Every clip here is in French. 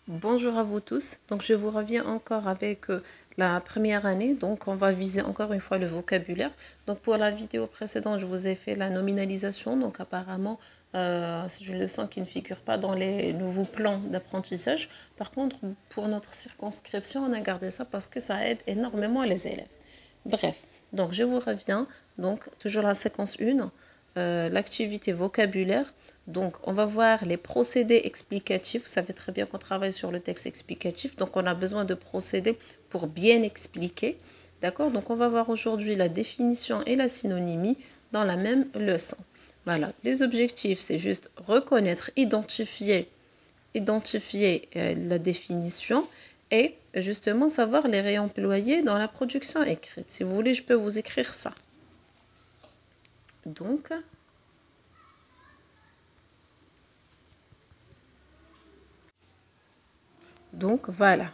Bonjour à vous tous. Donc je vous reviens encore avec la première année. Donc on va viser encore une fois le vocabulaire. Donc pour la vidéo précédente, je vous ai fait la nominalisation. Donc apparemment, c'est une leçon qui ne figure pas dans les nouveaux plans d'apprentissage. Par contre, pour notre circonscription, on a gardé ça parce que ça aide énormément les élèves. Bref, donc je vous reviens. Donc toujours la séquence 1. L'activité vocabulaire. Donc, on va voir les procédés explicatifs. Vous savez très bien qu'on travaille sur le texte explicatif. Donc, on a besoin de procédés pour bien expliquer. D'accord? Donc, on va voir aujourd'hui la définition et la synonymie dans la même leçon. Voilà. Les objectifs, c'est juste reconnaître, identifier la définition et justement savoir les réemployer dans la production écrite. Si vous voulez, je peux vous écrire ça. Donc voilà,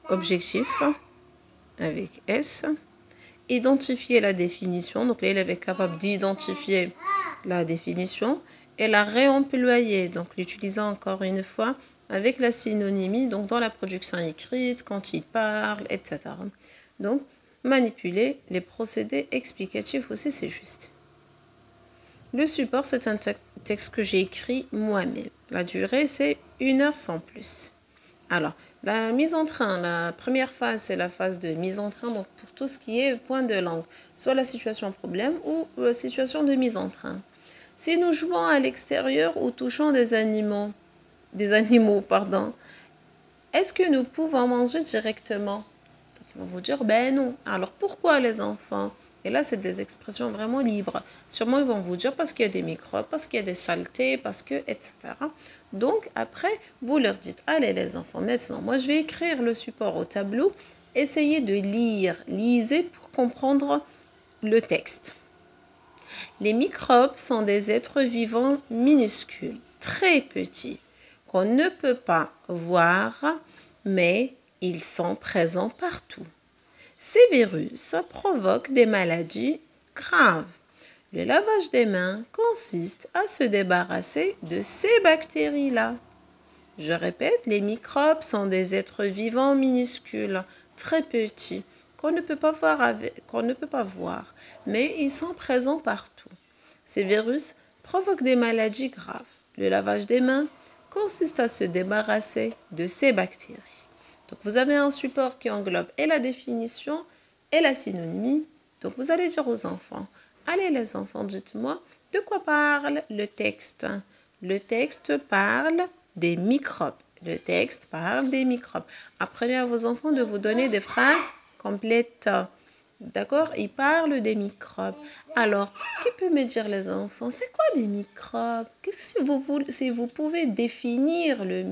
objectif avec S. Identifier la définition. Donc l'élève est capable d'identifier la définition et la réemployer. Donc l'utiliser encore une fois avec la synonymie, donc dans la production écrite, quand il parle, etc. Donc manipuler les procédés explicatifs aussi, c'est juste. Le support, c'est un texte que j'ai écrit moi-même. La durée, c'est 1 heure sans plus. Alors, la mise en train, la première phase, c'est la phase de mise en train, donc pour tout ce qui est point de langue, soit la situation problème ou la situation de mise en train. Si nous jouons à l'extérieur ou touchons des animaux, est-ce que nous pouvons manger directement? Donc, ils vont vous dire, ben non. Alors, pourquoi les enfants? Et là, c'est des expressions vraiment libres. Sûrement, ils vont vous dire parce qu'il y a des microbes, parce qu'il y a des saletés, parce que, etc. Donc, après, vous leur dites, allez les enfants, maintenant, moi, je vais écrire le support au tableau. Essayez de lire, lisez pour comprendre le texte. Les microbes sont des êtres vivants minuscules, très petits, qu'on ne peut pas voir, mais ils sont présents partout. Ces virus provoquent des maladies graves. Le lavage des mains consiste à se débarrasser de ces bactéries-là. Je répète, les microbes sont des êtres vivants minuscules, très petits, qu'on ne peut pas voir, mais ils sont présents partout. Ces virus provoquent des maladies graves. Le lavage des mains consiste à se débarrasser de ces bactéries. Donc, vous avez un support qui englobe et la définition et la synonymie. Donc, vous allez dire aux enfants, allez les enfants, dites-moi, de quoi parle le texte? Le texte parle des microbes. Le texte parle des microbes. Apprenez à vos enfants de vous donner des phrases complètes. D'accord? Ils parlent des microbes. Alors, qui peut me dire les enfants, c'est quoi des microbes? Si vous pouvez définir les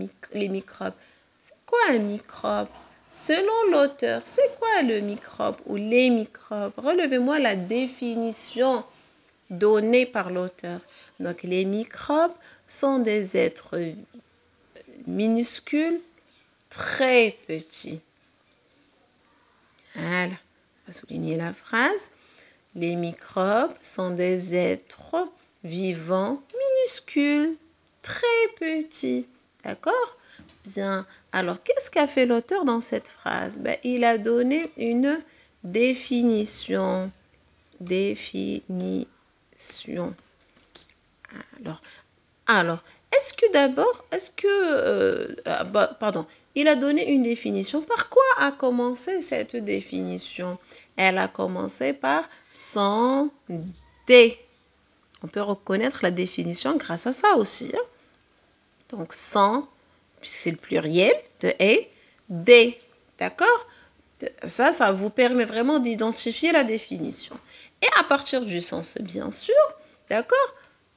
microbes, c'est quoi un microbe? Selon l'auteur, c'est quoi le microbe ou les microbes? Relevez-moi la définition donnée par l'auteur. Donc, les microbes sont des êtres minuscules, très petits. Voilà, on va souligner la phrase. Les microbes sont des êtres vivants minuscules, très petits. D'accord? Bien. Alors, qu'est-ce qu'a fait l'auteur dans cette phrase? Ben, il a donné une définition. Définition. Alors, il a donné une définition. Par quoi a commencé cette définition? Elle a commencé par sans des. On peut reconnaître la définition grâce à ça aussi. Hein? Donc, sans, c'est le pluriel de et, des. D'accord? Ça vous permet vraiment d'identifier la définition. Et à partir du sens, bien sûr, d'accord?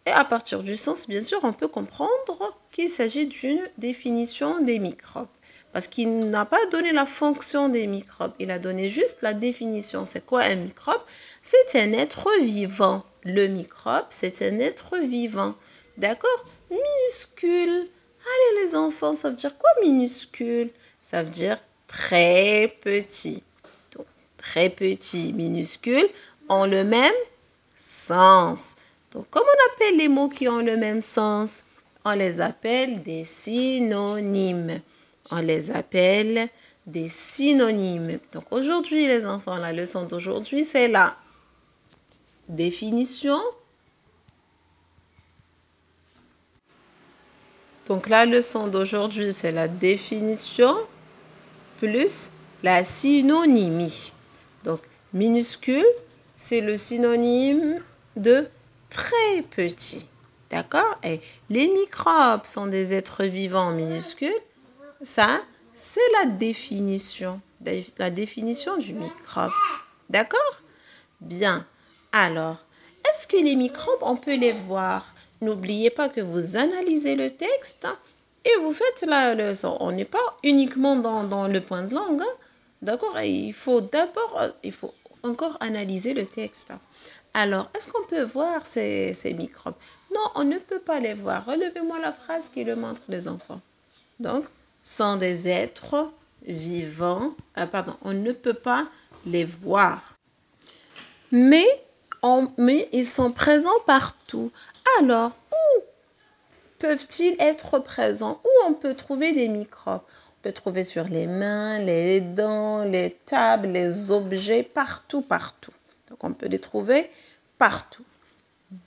Et à partir du sens, bien sûr, on peut comprendre qu'il s'agit d'une définition des microbes. Parce qu'il n'a pas donné la fonction des microbes, il a donné juste la définition. C'est quoi un microbe? C'est un être vivant. Le microbe, c'est un être vivant. D'accord? Minuscule. Allez les enfants, ça veut dire quoi minuscule? Ça veut dire très petit. Donc, très petit, minuscule, ont le même sens. Donc, comment on appelle les mots qui ont le même sens? On les appelle des synonymes. On les appelle des synonymes. Donc aujourd'hui, les enfants, la leçon d'aujourd'hui, c'est la définition. Donc la leçon d'aujourd'hui, c'est la définition plus la synonymie. Donc minuscule, c'est le synonyme de très petit. D'accord? Et les microbes sont des êtres vivants minuscules. Ça, c'est la définition du microbe. D'accord? Bien. Alors, est-ce que les microbes, on peut les voir? N'oubliez pas que vous analysez le texte et vous faites la leçon. On n'est pas uniquement dans le point de langue. Hein? D'accord? Il faut encore analyser le texte. Alors, est-ce qu'on peut voir ces microbes? Non, on ne peut pas les voir. Relevez-moi la phrase qui le montre, les enfants. Donc, sont des êtres vivants. On ne peut pas les voir. Mais ils sont présents partout. Alors, où peuvent-ils être présents? Où on peut trouver des microbes? On peut trouver sur les mains, les dents, les tables, les objets, partout. Donc, on peut les trouver partout.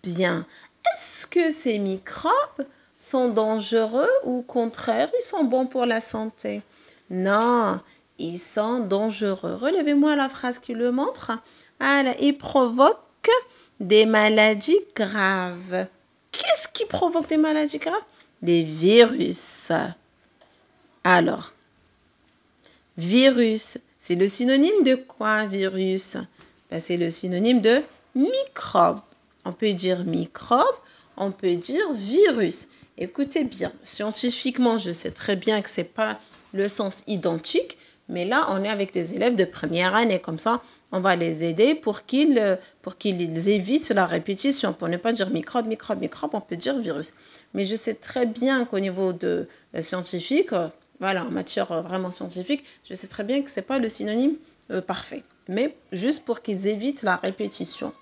Bien. Est-ce que ces microbes sont dangereux ou au contraire, ils sont bons pour la santé? Non, ils sont dangereux. Relevez-moi la phrase qui le montre. Alors, ils provoquent des maladies graves. Qu'est-ce qui provoque des maladies graves? Les virus. Alors, virus, c'est le synonyme de quoi, virus? C'est le synonyme de microbe. On peut dire microbe, on peut dire virus. Écoutez bien, scientifiquement, je sais très bien que ce n'est pas le sens identique, mais là, on est avec des élèves de première année. Comme ça, on va les aider pour qu'ils évitent la répétition. Pour ne pas dire microbe, on peut dire virus. Mais je sais très bien qu'au niveau de scientifique, voilà, en matière vraiment scientifique, je sais très bien que ce n'est pas le synonyme parfait. Mais juste pour qu'ils évitent la répétition.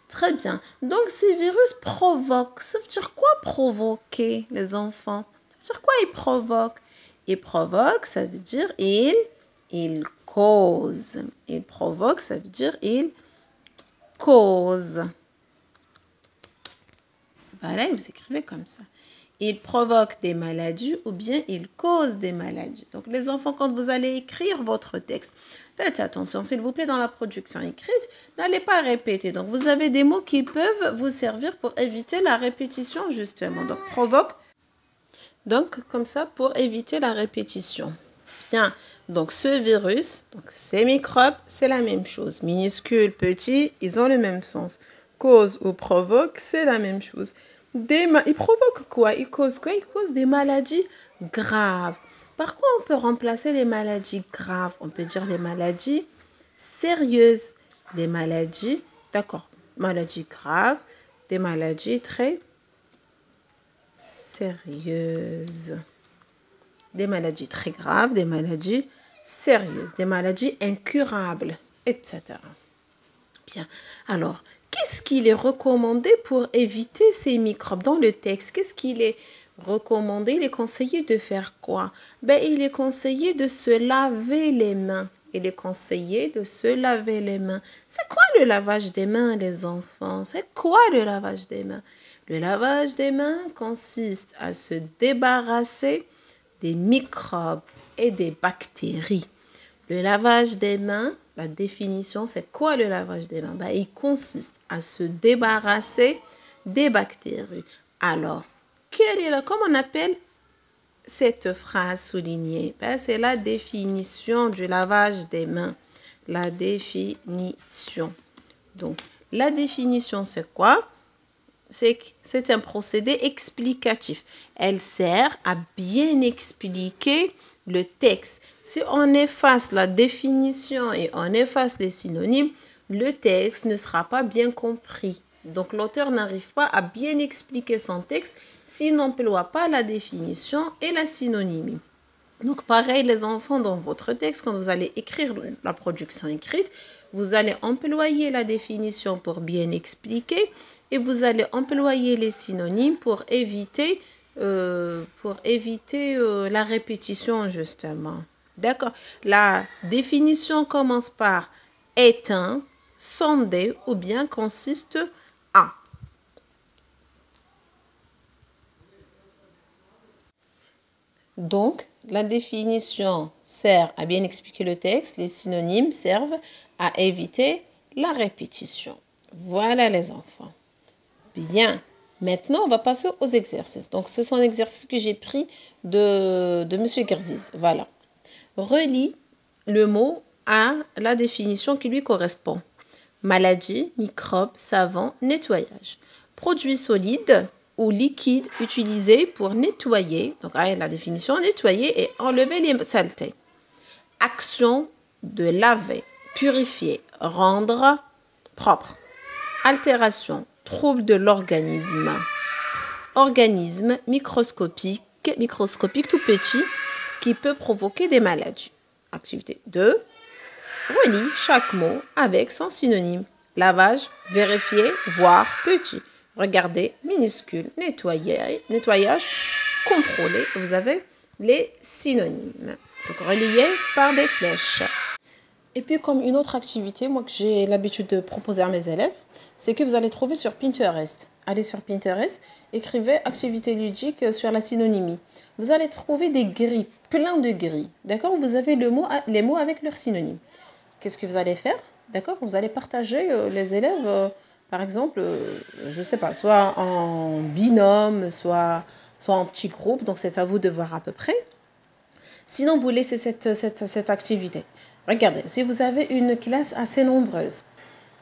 Très bien. Donc, ces virus provoquent. Ça veut dire quoi provoquer, les enfants? Ça veut dire quoi ils provoquent? Ils provoquent, ça veut dire ils causent. Ils provoquent, ça veut dire ils causent. Voilà, vous écrivez comme ça. Ils provoquent des maladies ou bien ils causent des maladies. Donc, les enfants, quand vous allez écrire votre texte, faites attention, s'il vous plaît, dans la production écrite, n'allez pas répéter. Donc, vous avez des mots qui peuvent vous servir pour éviter la répétition, justement. Donc, provoque. Donc, comme ça, pour éviter la répétition. Bien. Donc, ce virus, donc ces microbes, c'est la même chose. Minuscules, petits, ils ont le même sens. Cause ou provoque, c'est la même chose. Ils provoquent quoi? Ils causent quoi? Ils causent des maladies graves. Par quoi on peut remplacer les maladies graves? On peut dire les maladies sérieuses. Les maladies, d'accord, maladies graves, des maladies très sérieuses. Des maladies très graves, des maladies sérieuses, des maladies incurables, etc. Bien, alors, qu'est-ce qu'il est recommandé pour éviter ces microbes dans le texte? Qu'est-ce qu'il est recommandé? Il est conseillé de faire quoi? Il est conseillé de se laver les mains. Il est conseillé de se laver les mains. C'est quoi le lavage des mains, les enfants? C'est quoi le lavage des mains? Le lavage des mains consiste à se débarrasser des microbes et des bactéries. Le lavage des mains, la définition, c'est quoi le lavage des mains? Il consiste à se débarrasser des bactéries. Alors, comment on appelle cette phrase soulignée? C'est la définition du lavage des mains. La définition. Donc, la définition, c'est quoi? C'est un procédé explicatif. Elle sert à bien expliquer le texte. Si on efface la définition et on efface les synonymes, le texte ne sera pas bien compris. Donc, l'auteur n'arrive pas à bien expliquer son texte s'il n'emploie pas la définition et la synonymie. Donc, pareil, les enfants, dans votre texte, quand vous allez écrire la production écrite, vous allez employer la définition pour bien expliquer et vous allez employer les synonymes pour éviter pour éviter la répétition, justement. D'accord. La définition commence par éteint, sonder ou bien consiste à. Donc, la définition sert à bien expliquer le texte. Les synonymes servent à éviter la répétition. Voilà les enfants. Bien. Maintenant, on va passer aux exercices. Donc, ce sont les exercices que j'ai pris de M. Gerziz. Voilà. Relie le mot à la définition qui lui correspond. Maladie, microbe, savon, nettoyage. Produit solide ou liquide utilisé pour nettoyer. Donc, la définition, nettoyer et enlever les saletés. Action de laver, purifier, rendre propre. Altération, trouble de l'organisme. Organisme microscopique tout petit qui peut provoquer des maladies. Activité 2. Relie chaque mot avec son synonyme. Lavage, vérifier, voir, petit. Regarder, minuscule, nettoyage, contrôler. Vous avez les synonymes. Donc, reliés par des flèches. Et puis, comme une autre activité, moi que j'ai l'habitude de proposer à mes élèves, c'est que vous allez trouver sur Pinterest. Allez sur Pinterest, écrivez activité ludique sur la synonymie. Vous allez trouver des grilles, plein de grilles. D'accord? Vous avez les mots avec leurs synonymes. Qu'est-ce que vous allez faire? D'accord? Vous allez partager les élèves, par exemple, je ne sais pas, soit en binôme, soit en petit groupe. Donc, c'est à vous de voir à peu près. Sinon, vous laissez cette activité. Regardez, si vous avez une classe assez nombreuse,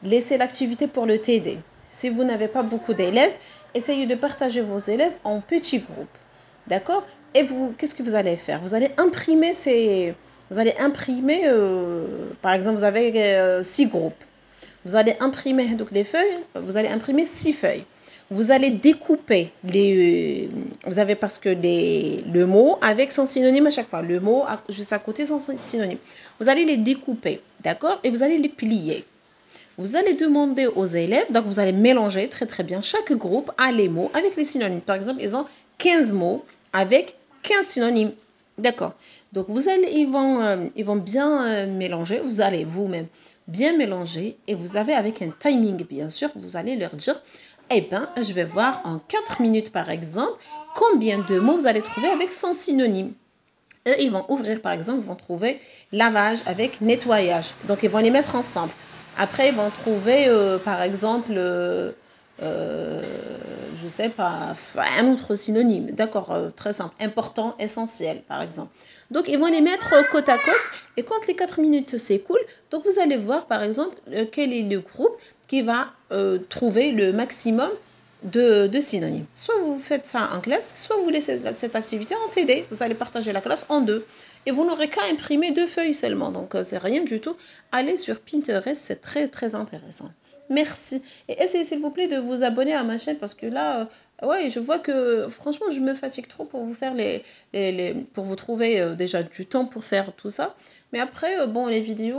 laissez l'activité pour le TD. Si vous n'avez pas beaucoup d'élèves, essayez de partager vos élèves en petits groupes. D'accord? Et vous, qu'est-ce que vous allez faire? Vous allez imprimer par exemple, vous avez 6 groupes. Vous allez imprimer donc les feuilles, vous allez imprimer 6 feuilles. Vous allez découper parce que le mot avec son synonyme à chaque fois. Le mot juste à côté son synonyme. Vous allez les découper, d'accord? Et vous allez les plier. Vous allez demander aux élèves, donc vous allez mélanger très très bien. Chaque groupe a les mots avec les synonymes. Par exemple, ils ont 15 mots avec 15 synonymes. D'accord. Donc ils vont bien mélanger. Vous allez vous-même bien mélanger et vous avez avec un timing, bien sûr, vous allez leur dire, eh bien, je vais voir en 4 minutes, par exemple, combien de mots vous allez trouver avec son synonyme. Et ils vont ouvrir, par exemple, ils vont trouver lavage avec nettoyage. Donc, ils vont les mettre ensemble. Après, ils vont trouver, par exemple, je ne sais pas, un autre synonyme. D'accord, très simple. Important, essentiel, par exemple. Donc, ils vont les mettre côte à côte. Et quand les 4 minutes s'écoulent, donc vous allez voir, par exemple, quel est le groupe qui va trouver le maximum de synonymes. Soit vous faites ça en classe, soit vous laissez cette activité en TD. Vous allez partager la classe en 2. Et vous n'aurez qu'à imprimer 2 feuilles seulement. Donc, c'est rien du tout. Allez sur Pinterest, c'est très, très intéressant. Merci. Et essayez, s'il vous plaît, de vous abonner à ma chaîne parce que là, ouais, je vois que, franchement, je me fatigue trop pour vous faire pour vous trouver déjà du temps pour faire tout ça. Mais après, bon, les vidéos,